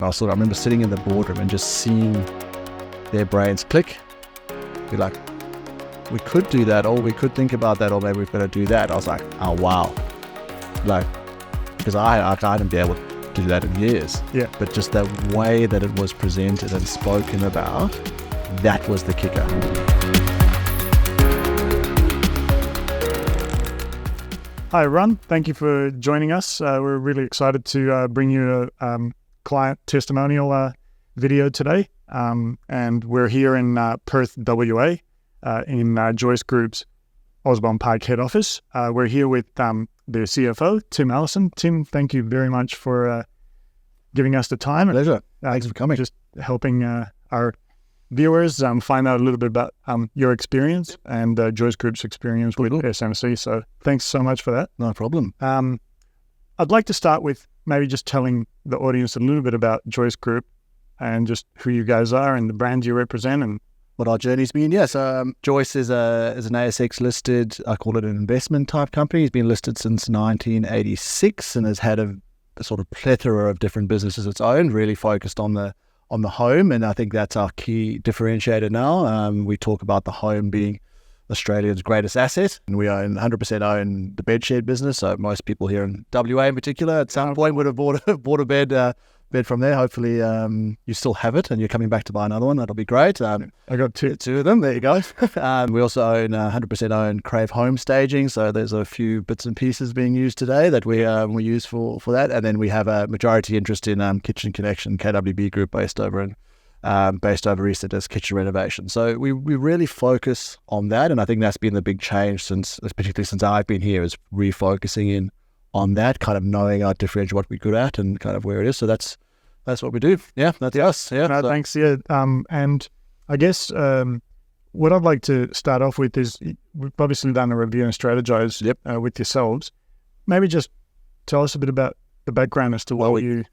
I remember sitting in the boardroom and just seeing their brains click. Be like, we could do that, or we could think about that, or maybe we've got to do that. I was like, oh wow, like, because I hadn't been able to do that in years. Yeah. But just the way that it was presented and spoken about, that was the kicker. Hi everyone, thank you for joining us. We're really excited to bring you a client testimonial video today. And we're here in Perth, WA, in Joyce Group's Osborne Park head office. We're here with the CFO, Allison. Tim, thank you very much for giving us the time. Pleasure. Thanks for coming. Just helping our viewers find out a little bit about your experience and Joyce Group's experience with SMC. So thanks so much for that. No problem. I'd like to start with maybe just telling the audience a little bit about Joyce Group and just who you guys are and the brand you represent and what our journey's been. Yes, Joyce is an ASX-listed, I call it an investment type company. It's been listed since 1986 and has had a sort of plethora of different businesses of its own, really focused on the home, and I think that's our key differentiator now. We talk about the home being Australia's greatest asset, and we 100% own the Bedshed business. So most people here in WA in particular at some point would have bought a bed from there. Hopefully you still have it and you're coming back to buy another one. That'll be great. I got two of them. There you go. We also own 100% own Crave home staging. So there's a few bits and pieces being used today that we use for that. And then we have a majority interest in Kitchen Connection, KWB Group, based over East as kitchen renovation. So we really focus on that, and I think that's been the big change particularly since I've been here, is refocusing in on that, kind of knowing our differentiate, what we're good at, and kind of where it is. So that's what we do. Yeah, that's us. Yeah. No, thanks. Yeah. And I guess what I'd like to start off with is we've obviously done a review and strategize with yourselves. Maybe just tell us a bit about the background as to what you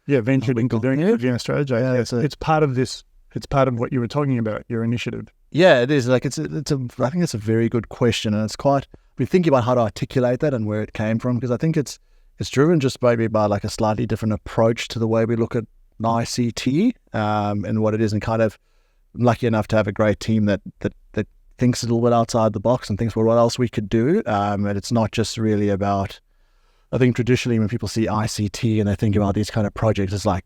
ventured into doing review and strategize. Yeah, it's part of this. It's part of what you were talking about, your initiative. Yeah, it is. Like I think it's a very good question, and it's quite. We're thinking about how to articulate that and where it came from, because I think it's driven just maybe by like a slightly different approach to the way we look at ICT and what it is, and kind of lucky enough to have a great team that thinks a little bit outside the box and thinks, well, what else we could do, and it's not just really about. I think traditionally when people see ICT and they think about these kind of projects, it's like,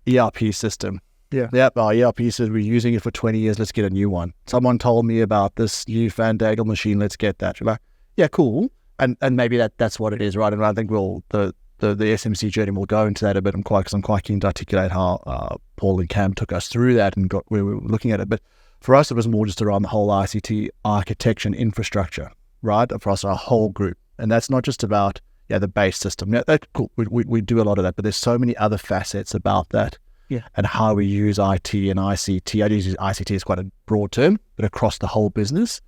ERP system. Our ERP system, we're using it for 20 years, let's get a new one. Someone told me about this new Fandangle machine, let's get that. You're like, yeah, cool. And maybe that's what it is, right? And I think the SMC journey will go into that a bit. I'm quite keen to articulate how Paul and Cam took us through that and got where we were looking at it. But for us, it was more just around the whole ICT architecture and infrastructure, right? For us, our whole group. And that's not just about the base system. Yeah, that's cool. We do a lot of that, but there's so many other facets about that. Yeah. And how we use IT and ICT. I use ICT as quite a broad term, but across the whole business,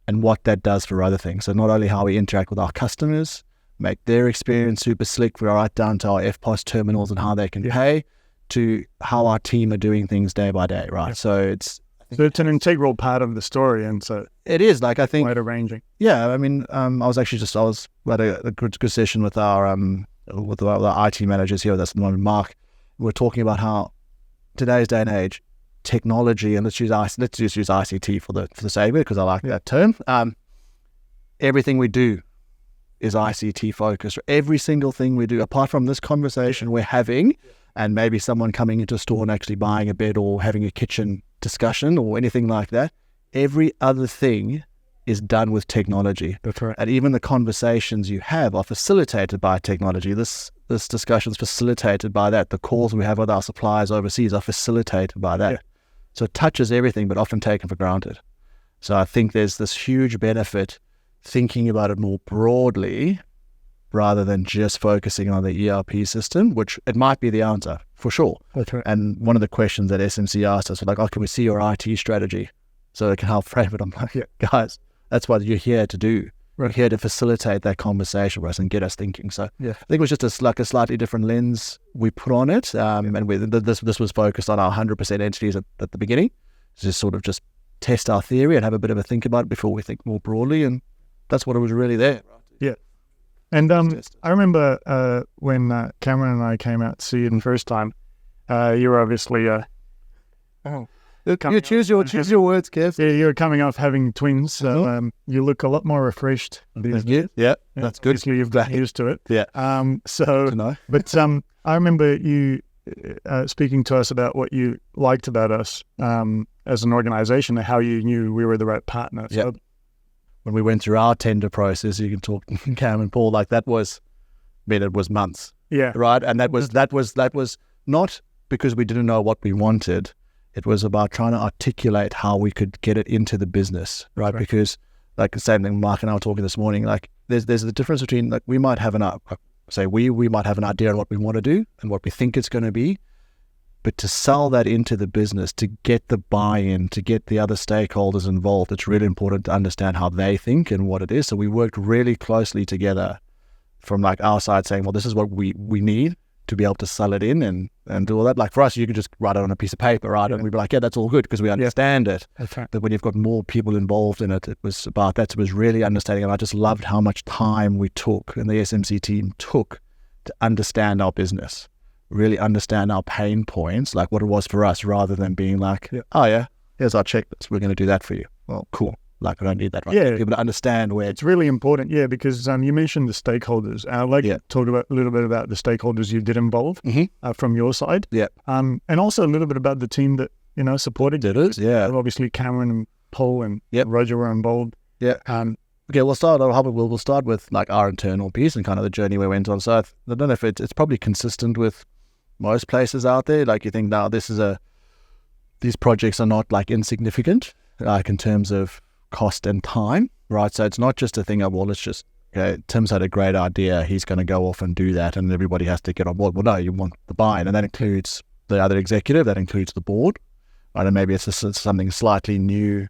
and what that does for other things. So not only how we interact with our customers, make their experience super slick, we're right down to our FPOS terminals and how they can pay, to how our team are doing things day by day, right? Yeah. So it's an integral part of the story, and so it is. Like I think wide ranging. Yeah, I mean, I was had a good session with our IT managers here. That's the one with Mark. We're talking about how today's day and age, technology, and let's just use ICT for the sake of it, because I like that term. Everything we do is ICT focused. Every single thing we do, apart from this conversation we're having, and maybe someone coming into a store and actually buying a bed or having a kitchen discussion or anything like that, every other thing is done with technology. That's right. And even the conversations you have are facilitated by technology. This discussion is facilitated by that. The calls we have with our suppliers overseas are facilitated by that. Yeah. So it touches everything, but often taken for granted. So I think there's this huge benefit thinking about it more broadly rather than just focusing on the ERP system, which it might be the answer for sure. That's right. And one of the questions that SMC asked us was like, can we see your IT strategy so it can help frame it? I'm like, guys, that's what you're here to do. We're here to facilitate that conversation with us and get us thinking. So I think it was just a slightly different lens we put on it. And this was focused on our 100% entities at the beginning. Just sort of just test our theory and have a bit of a think about it before we think more broadly. And that's what it was really there. Yeah. And I remember when Cameron and I came out to see it the first time, You're obviously You choose your words, Kev. yeah, you're coming off having twins, so you look a lot more refreshed. Thank you. Yeah, that's good. Obviously, you've gotten used to it. Yeah. So, To know. but I remember you speaking to us about what you liked about us as an organisation and how you knew we were the right partner. So, when we went through our tender process, you can talk Cam and Paul, like that was, it was months. Yeah. Right. And that was not because we didn't know what we wanted. It was about trying to articulate how we could get it into the business. Right. Because like the same thing Mark and I were talking this morning, like there's the difference between like we might have we might have an idea on what we want to do and what we think it's going to be. But to sell that into the business, to get the buy-in, to get the other stakeholders involved, it's really important to understand how they think and what it is. So we worked really closely together from like our side saying, well, this is what we need to be able to sell it in and do all that. Like for us, you could just write it on a piece of paper, right? And we'd be like, yeah, that's all good because we understand it. That's right. But when you've got more people involved in it, it was about that. It was really understanding. And I just loved how much time we took and the SMC team took to understand our business. Really understand our pain points, like what it was for us, rather than being like, oh yeah, here's our checklist. We're going to do that for you. Well, cool. Like I don't need that, right? Yeah. Be able to understand where it's really important. Yeah, because you mentioned the stakeholders. I'd like to talk about a little bit about the stakeholders you did involve from your side. Yeah. And also a little bit about the team that supported you. It is. Yeah. Obviously, Cameron and Paul and Roger were involved. Yeah. Okay, we'll start with like our internal piece and kind of the journey we went on. So I don't know if it's probably consistent with most places out there. Like you think now these projects are not like insignificant, like in terms of cost and time, right? So it's not just a thing of, well, let's just, Tim's had a great idea, he's going to go off and do that and everybody has to get on board. Well, no, you want the buy-in, and that includes the other executive, that includes the board, right? And maybe it's just something slightly new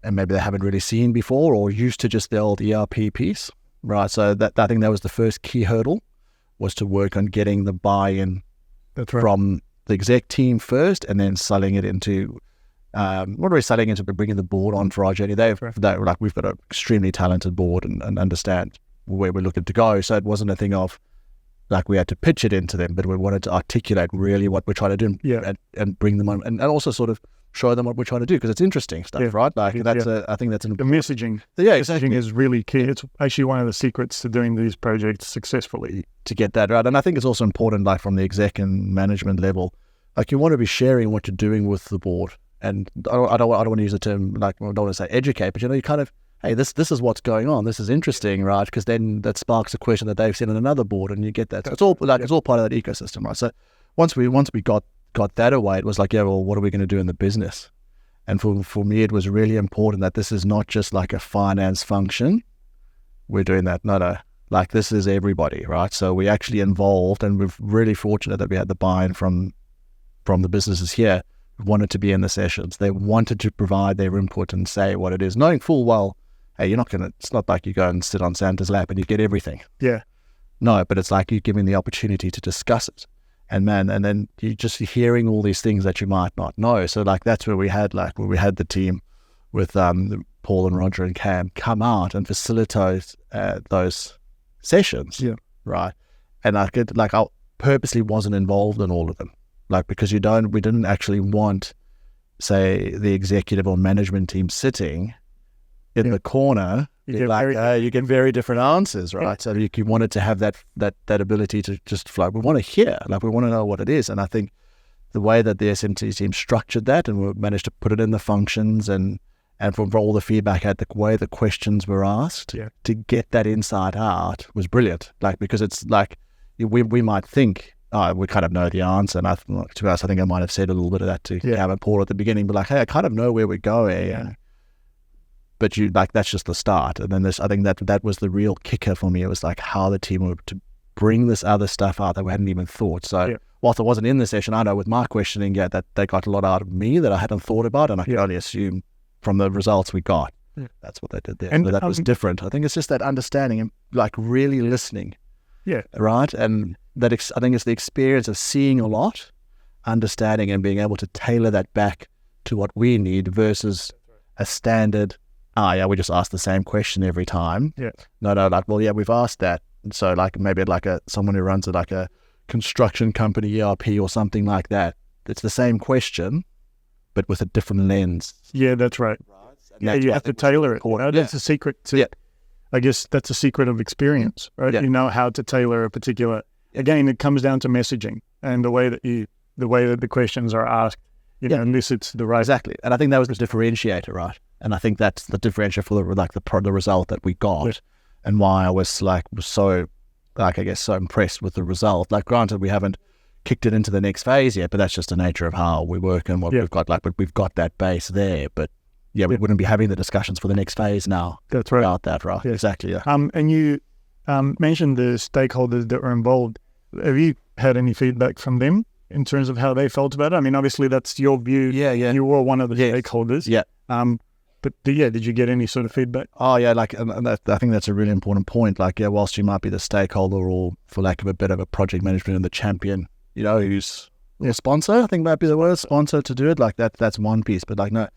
and maybe they haven't really seen before or used to just the old ERP piece, right? So that I think that was the first key hurdle, was to work on getting the buy-in from the exec team first, and then selling it into what are we selling into? Bringing the board on for our journey. We've got an extremely talented board and understand where we're looking to go. So it wasn't a thing of like we had to pitch it into them, but we wanted to articulate really what we're trying to do and bring them on and also sort of show them what we're trying to do, because it's interesting stuff, right? Like I think that's the messaging. Yeah, exactly. Messaging is really key. It's actually one of the secrets to doing these projects successfully, to get that right. And I think it's also important, like from the exec and management level, like you want to be sharing what you're doing with the board. And I don't want to use the term, like I don't want to say educate, but you kind of, hey, this is what's going on. This is interesting, right? Because then that sparks a question that they've seen in another board, and you get that. So it's all it's all part of that ecosystem, right? So once we got that away, it was like, yeah, well, what are we going to do in the business? And for me, it was really important that this is not just like a finance function. We're doing that. No. Like this is everybody, right? So we actually involved, and we're really fortunate that we had the buy-in from the businesses here who wanted to be in the sessions. They wanted to provide their input and say what it is, knowing full well, hey, it's not like you go and sit on Santa's lap and you get everything. Yeah. No, but it's like you're giving the opportunity to discuss it. And then you're just hearing all these things that you might not know. So like that's where we had the team with Paul and Roger and Cam come out and facilitate those sessions. Yeah. Right. And I purposely wasn't involved in all of them. Like, because we didn't actually want, say, the executive or management team sitting in the corner. You get very different answers, right? Yeah. So you wanted to have that ability to just flow. We want to hear, like we want to know what it is. And I think the way that the SMT team structured that, and we managed to put it in the functions, and from all the feedback, at the way the questions were asked to get that insight out was brilliant. Like, because it's like we might think, we kind of know the answer. And to us, I think I might have said a little bit of that to Cam and Paul at the beginning, but like, hey, I kind of know where we're going. Yeah. But that's just the start. And then I think that was the real kicker for me. It was like how the team were to bring this other stuff out that we hadn't even thought. So whilst I wasn't in the session, I know with my questioning, that they got a lot out of me that I hadn't thought about, and I could only assume from the results we got. Yeah. That's what they did there. And so that was different. I think it's just that understanding and like really listening. Yeah. Right. And I think it's the experience of seeing a lot, understanding, and being able to tailor that back to what we need versus a standard, we just ask the same question every time. Yeah. No, like, well, yeah, we've asked that. And so like maybe like someone who runs like a construction company ERP or something like that. It's the same question, but with a different lens. Yeah, that's right. Yeah, you have to tailor it. That's a secret to, I guess that's a secret of experience, right? You know how to tailor a particular, again, it comes down to messaging and the way that the questions are asked, elicits the right. Exactly. And I think that was the differentiator, right? And I think that's the differentiator for the result that we got and why I was so impressed with the result. Like, granted, we haven't kicked it into the next phase yet, but that's just the nature of how we work and what we've got. But we've got that base there, but we wouldn't be having the discussions for the next phase now. That's right. About that, right? Yes. Exactly. Yeah. And you mentioned the stakeholders that were involved. Have you had any feedback from them in terms of how they felt about it? I mean, obviously that's your view. Yeah. You were one of the stakeholders. Yeah. But did you get any sort of feedback? Oh yeah, I think that's a really important point. Whilst you might be the stakeholder or, for lack of a better, of a project management and the champion, who's a sponsor, I think might be the word, sponsor to do it. That's one piece. But no,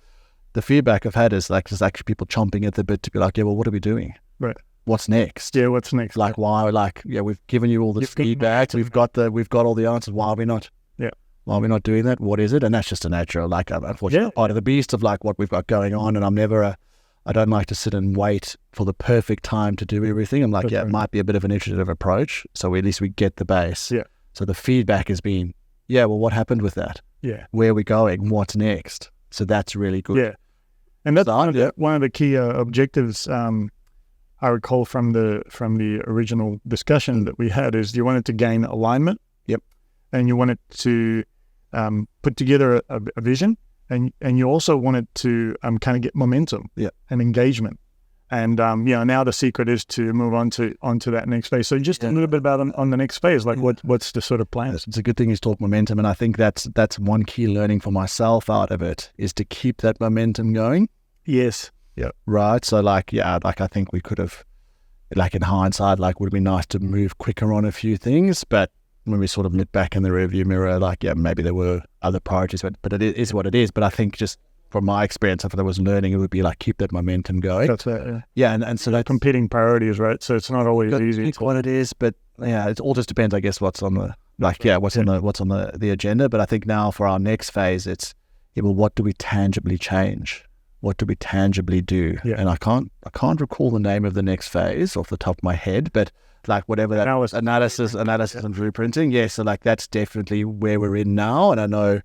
the feedback I've had is there's actually people chomping at the bit to be like, well, what are we doing? Right. What's next? Yeah, what's next? Why? We've given you all this feedback. We've got all the answers. Why are we not? Yeah. Why are we not doing that? What is it? And that's just a natural, unfortunately, part of the beast of what we've got going on. And I don't like to sit and wait for the perfect time to do everything. I'm like, it might be a bit of an iterative approach. So at least we get the base. Yeah. So the feedback has been, well, what happened with that? Yeah. Where are we going? What's next? So that's really good. Yeah. And that's one of the key objectives I recall from the original discussion that we had is you wanted to gain alignment. Yep. And you wanted to put together a vision, and you also wanted to kind of get momentum and engagement. And now the secret is to move onto that next phase. So just a little bit about on the next phase, what's the sort of plan? It's a good thing you talk momentum, and I think that's one key learning for myself out of it is to keep that momentum going. Yes. Yeah. Right. So I think we could have, in hindsight, would have been nice to move quicker on a few things, but when we sort of look back in the rearview mirror, maybe there were other priorities, but it is what it is. But I think just from my experience, if there was learning, it would be keep that momentum going. That's it. Yeah. And so that's competing priorities, right? So it's not always easy. It's what it is, but it all just depends, I guess, what's on the what's on the agenda. But I think now for our next phase, it's what do we tangibly change? What do we tangibly do? Yeah. And I can't recall the name of the next phase off the top of my head, but whatever that analysis and blueprinting. Yeah, so that's definitely where we're in now. And I know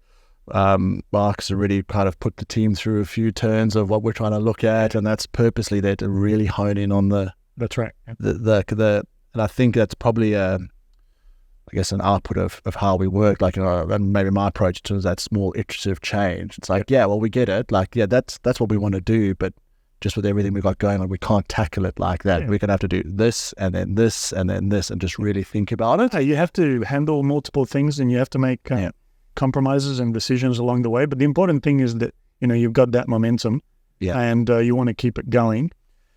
Mark's already kind of put the team through a few turns of what we're trying to look at, and that's purposely there to really hone in on the. That's right. And I think that's probably an output of how we work, and maybe my approach to that small iterative change. It's we get it. That's what we want to do, but just with everything we've got going on, we can't tackle it like that. Yeah. We're going to have to do this, and then this, and then this, and just really think about it. You have to handle multiple things, and you have to make compromises and decisions along the way. But the important thing is that, you've got that momentum, and you want to keep it going,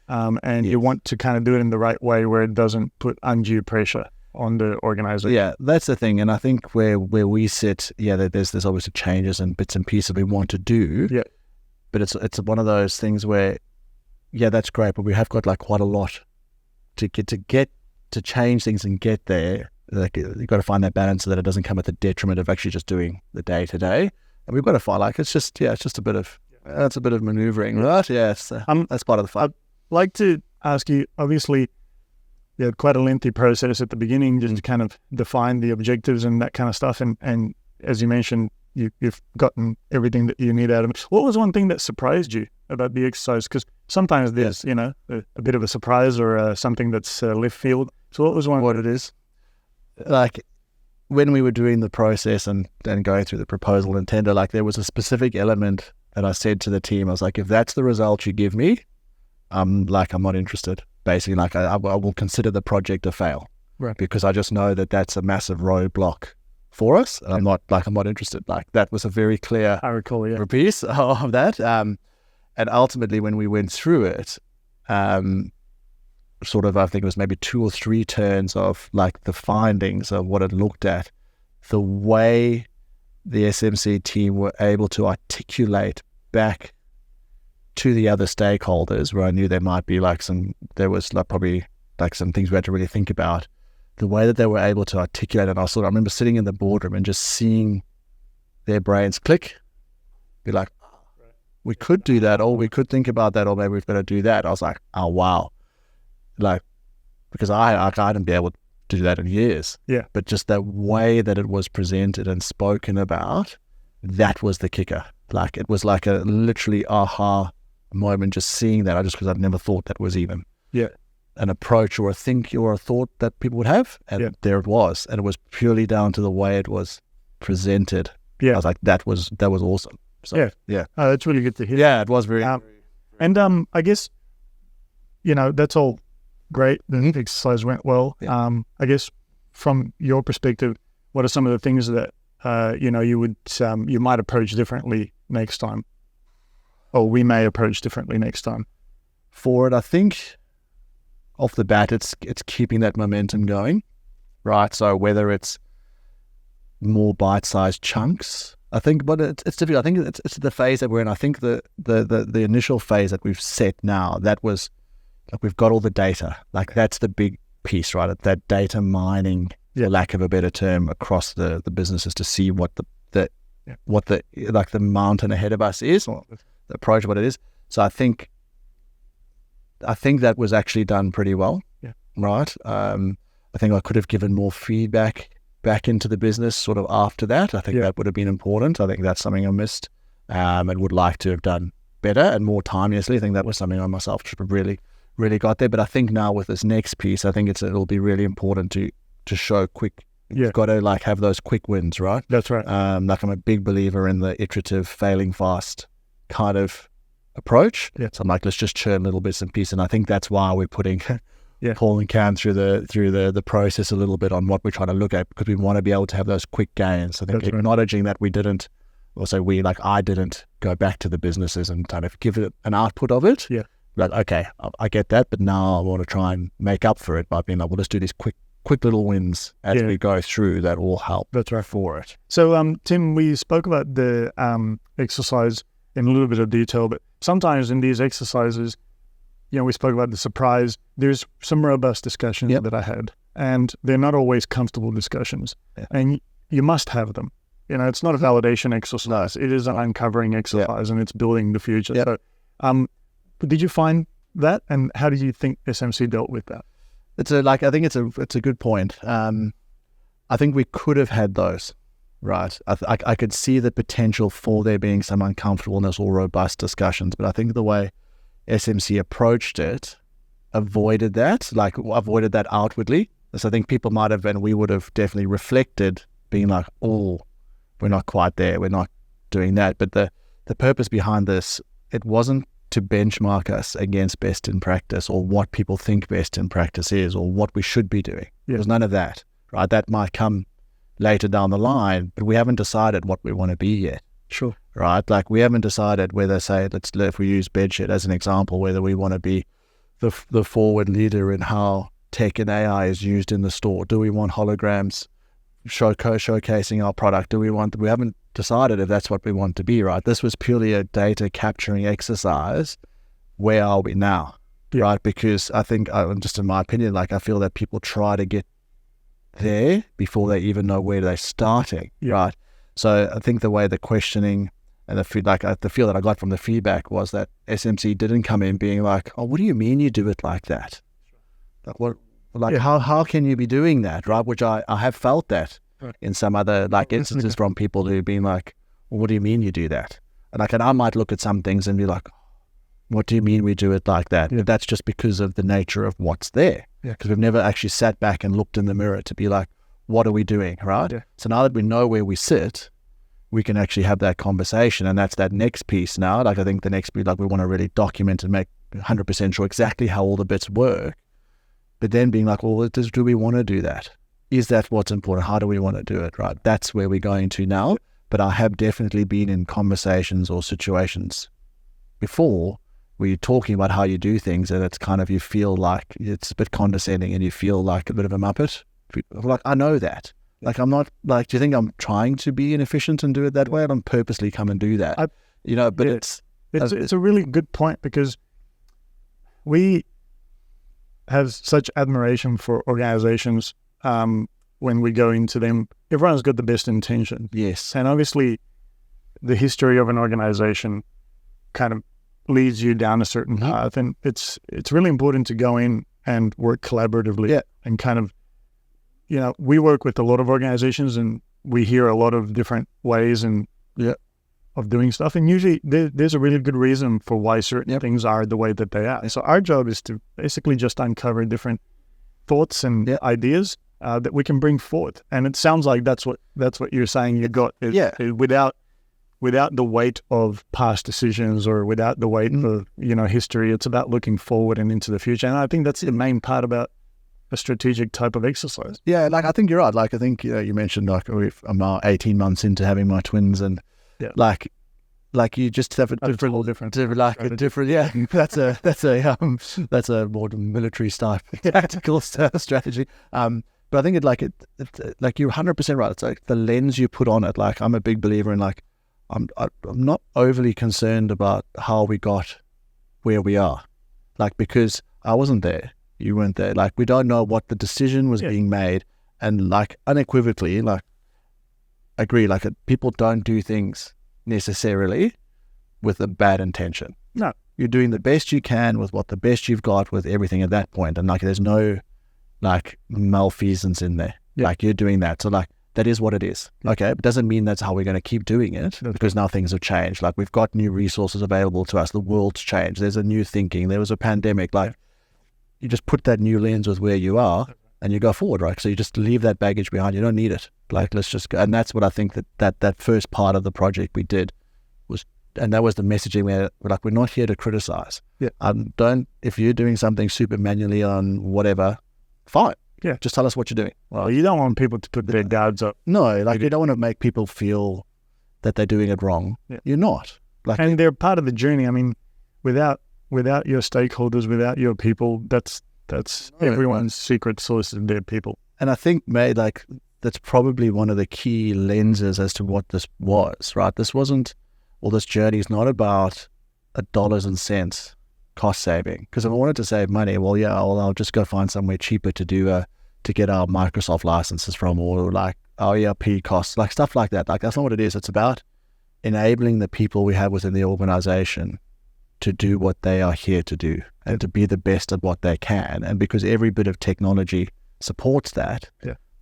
and you want to kind of do it in the right way where it doesn't put undue pressure on the organization. Yeah, that's the thing. And I think where we sit, there's obviously changes and bits and pieces we want to do. Yeah. But it's one of those things where, that's great, but we have got quite a lot to change things and get there. You've got to find that balance so that it doesn't come at the detriment of actually just doing the day to day. And we've got to find it's just a bit of that's a bit of maneuvering, right? Yeah, that's part of the fun. I'd like to ask you, obviously, you had quite a lengthy process at the beginning just to kind of define the objectives and that kind of stuff. And as you mentioned, you've gotten everything that you need out of it. What was one thing that surprised you about the exercise? Because sometimes there's, a bit of a surprise or something that's left field. So what was one? What it is? When we were doing the process and going through the proposal and tender, there was a specific element that I said to the team. I was like, if that's the result you give me, I'm not interested. Basically, I will consider the project a fail. Right. Because I just know that that's a massive roadblock for us. And I'm not interested. That was a very clear piece of that. And ultimately, when we went through it, I think it was maybe 2 or 3 turns of the findings of what it looked at, the way the SMC team were able to articulate back to the other stakeholders, where I knew there might be probably some things we had to really think about. the way that they were able to articulate it. I remember sitting in the boardroom and just seeing their brains click, be like, we could do that, or we could think about that, or maybe we've got to do that. I was like, oh, wow. Like, because I hadn't been able to do that in years. Yeah. But just the way that it was presented and spoken about, that was the kicker. Like, it was like a literally aha moment just seeing that. Because I'd never thought that was even an approach or a think or a thought that people would have. And there it was. And it was purely down to the way it was presented. Yeah. I was like, that was awesome. So, yeah. Oh, that's really good to hear. Yeah, it was very. And I guess, that's all great. The exercise went well. Yeah. I guess from your perspective, what are some of the things that you might approach differently next time, or we may approach differently next time? For it, I think off the bat, it's keeping that momentum going, right? So whether it's more bite-sized chunks, I think, but it's difficult. I think it's the phase that we're in. I think the initial phase that we've set now, that was like we've got all the data. Like that's the big piece, right? That data mining, for lack of a better term, across the businesses to see what the mountain ahead of us is, or the approach, what it is. So I think that was actually done pretty well. Yeah. Right. I think I could have given more feedback back into the business sort of after that. I think that would have been important. I think that's something I missed and would like to have done better and more timeously. I think that was something I myself should have really got there. But I think now with this next piece, I think it'll be really important to show quick. You've got to like have those quick wins, right? That's right. Like I'm a big believer in the iterative, failing fast kind of approach. Yeah. So I'm like, let's just churn little bits and pieces. And I think that's why we're putting Paul and Cam through the process a little bit on what we're trying to look at, because we want to be able to have those quick gains. I think acknowledging that we didn't, also I didn't go back to the businesses and kind of give it an output of it. Yeah. Like, okay, I get that, but now I want to try and make up for it by being like, well, let's do these quick little wins as we go through. That will help. That's right. For it. So, Tim, we spoke about the exercise in a little bit of detail, but sometimes in these exercises, we spoke about the surprise. There's some robust discussions that I had, and they're not always comfortable discussions, and you must have them. It's not a validation exercise. No. It is an uncovering exercise, and it's building the future. Yep. So, did you find that, and how do you think SMC dealt with that? I think it's a good point. I think we could have had those, right? I could see the potential for there being some uncomfortableness or robust discussions, but I think the way SMC approached it avoided that outwardly. So I think people might have, and we would have definitely reflected, being like, oh, we're not quite there, we're not doing that. But the purpose behind this, it wasn't to benchmark us against best in practice or what people think best in practice is or what we should be doing. Yeah. There's none of that, right? That might come later down the line, but we haven't decided what we want to be yet. Sure. Right? Like we haven't decided whether, say, if we use Bedshed as an example, whether we want to be the forward leader in how tech and AI is used in the store. Do we want holograms showcasing our product? We haven't decided if that's what we want to be, right? This was purely a data capturing exercise. Where are we now? Yeah. Right? Because I think, just in my opinion, I feel that people try to get there before they even know where they're starting, right? So I think the way the questioning and the feel that I got from the feedback was that SMC didn't come in being like, oh, what do you mean you do it like that? Like what? Like how can you be doing that, right? Which I have felt that in some other instances from people who've been like, well, what do you mean you do that? And I might look at some things and be like, what do you mean we do it like that? Yeah. But that's just because of the nature of what's there. Because we've never actually sat back and looked in the mirror to be like, what are we doing, right? Yeah. So now that we know where we sit, we can actually have that conversation, and that's that next piece now. I think the next piece, we want to really document and make 100% sure exactly how all the bits work. But then being like, well, do we want to do that? Is that what's important? How do we want to do it, right? That's where we're going to now. But I have definitely been in conversations or situations before where you're talking about how you do things, and it's kind of, you feel like it's a bit condescending and you feel like a bit of a muppet. Like, I know that. Like, I'm not, do you think I'm trying to be inefficient and do it that way? I don't purposely come and do that. But it's a really good point, because we have such admiration for organizations when we go into them, everyone's got the best intention. Yes. And obviously, the history of an organization kind of leads you down a certain path, and it's really important to go in and work collaboratively and kind of, we work with a lot of organizations and we hear a lot of different ways and of doing stuff, and usually there's a really good reason for why certain things are the way that they are. So our job is to basically just uncover different thoughts and ideas that we can bring forth. And it sounds like that's what you're saying you got. Without the weight of past decisions or without the weight of history. It's about looking forward and into the future. And I think that's the main part about a strategic type of exercise. Yeah, like I think you're right. Like I think you mentioned like I'm now 18 months into having my twins, and like you just have a different. That's a more military style tactical strategy. But I think like you're 100% right. It's like the lens you put on it. Like I'm a big believer in like I'm not overly concerned about how we got where we are, like because I wasn't there, you weren't there. Like we don't know what the decision was being made, and like unequivocally, like I agree. Like people don't do things necessarily with a bad intention. No, you're doing the best you can with what the best you've got with everything at that point, and like there's no like malfeasance in there. Like you're doing that, so like. That is what it is. Okay, it doesn't mean that's how we're going to keep doing it because now things have changed. Like we've got new resources available to us. The world's changed. There's a new thinking. There was a pandemic. Like you just put that new lens with where you are and you go forward, right? So you just leave that baggage behind. You don't need it. Like let's just go. And that's what I think that first part of the project we did was, and that was the messaging where we're like, we're not here to criticize. If you're doing something super manually on whatever, fine. Yeah, just tell us what you're doing. Well, you don't want people to put their guards up. No, like you don't want to make people feel that they're doing it wrong. You're not. Like, and they're part of the journey. I mean, without your stakeholders, without your people, that's everyone's secret source of their people. And I think, mate, like that's probably one of the key lenses as to what this was, right? This wasn't, this journey is not about dollars and cents cost saving. Because if I wanted to save money, I'll just go find somewhere cheaper to get our Microsoft licenses from, or like our ERP costs, like stuff like that. Like that's not what it is. It's about enabling the people we have within the organization to do what they are here to do and to be the best at what they can. And because every bit of technology supports that,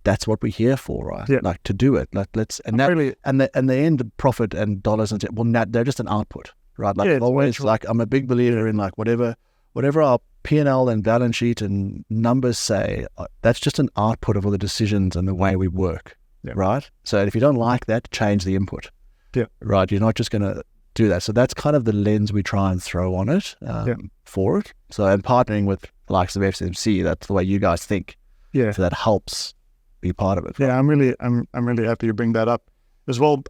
that's what we're here for, right? Like to do it. Like the end profit and dollars and they're just an output. Right, like always, like I'm a big believer in like whatever our P&L and balance sheet and numbers say, that's just an output of all the decisions and the way we work, right? So if you don't like that, change the input, right? You're not just going to do that. So that's kind of the lens we try and throw on it for it. So and partnering with the likes of SMC, that's the way you guys think. So that helps be part of it. Yeah, I'm really happy you bring that up as well.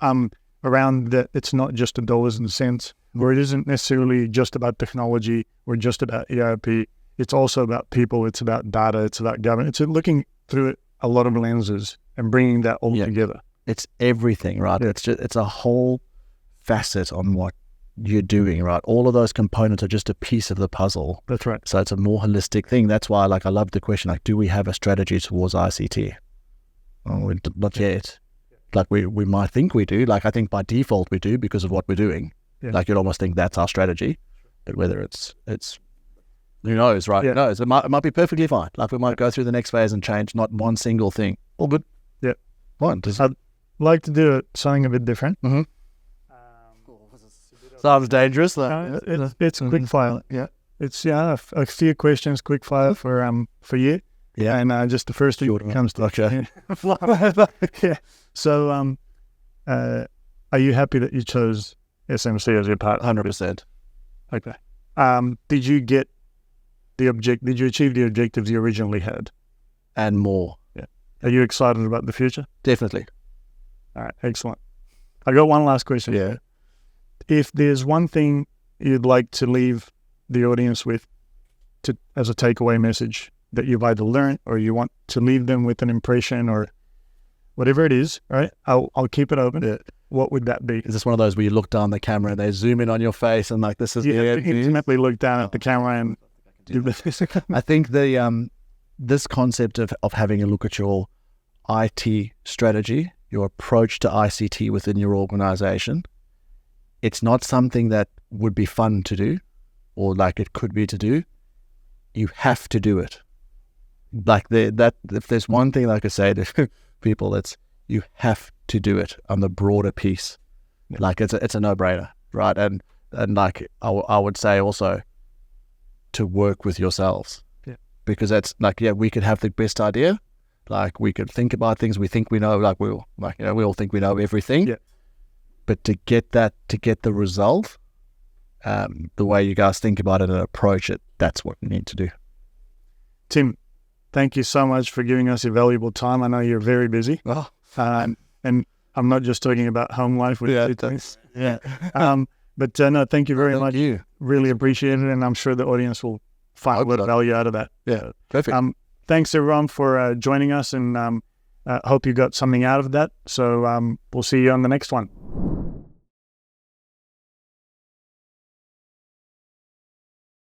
Around that, it's not just the dollars and cents. Where it isn't necessarily just about technology or just about ERP. It's also about people. It's about data. It's about governance. It's looking through a lot of lenses and bringing that all together. It's everything, right? It's a whole facet on what you're doing, right? All of those components are just a piece of the puzzle. That's right. So it's a more holistic thing. That's why, like, I love the question, like, do we have a strategy towards ICT? Oh, not yet. Like, we might think we do. Like, I think by default we do because of what we're doing. Like you'd almost think that's our strategy, but whether it's who knows, right? Who knows? It might be perfectly fine. Like we might go through the next phase and change not one single thing. All good. Yeah. Fine. I'd like to do something a bit different. Mm-hmm. Sounds dangerous. It's quick fire. Yeah. It's a few questions, quick fire for you. Yeah. And just the first thing that comes to okay. So are you happy that you chose SMC as your partner? 100%. Okay. Did you achieve the objectives you originally had? And more. Yeah. Are you excited about the future? Definitely. All right. Excellent. I got one last question. Yeah. If there's one thing you'd like to leave the audience with as a takeaway message that you've either learned or you want to leave them with an impression or whatever it is, right? I'll keep it open. Yeah. What would that be? Is this one of those where you look down the camera and they zoom in on your face and like this is intimately look down at the camera and do this? I think the this concept of having a look at your IT strategy, your approach to ICT within your organization, it's not something that would be fun to do or like it could be to do. You have to do it. Like that, if there's one thing like I say to people, it's you have to do it on the broader piece. Yeah. Like it's a no-brainer, right? And like I would say also to work with yourselves, because that's like, we could have the best idea, like we could think about things we think we know, like we all think we know everything, but to get the result, the way you guys think about it and approach it, that's what we need to do. Tim, thank you so much for giving us your valuable time. I know you're very busy. Oh. And I'm not just talking about home life with two things. But no, thank you very much. You. Really appreciate it, and I'm sure the audience will find a lot of value out of that. Yeah, perfect. Thanks everyone for joining us, and hope you got something out of that. So we'll see you on the next one.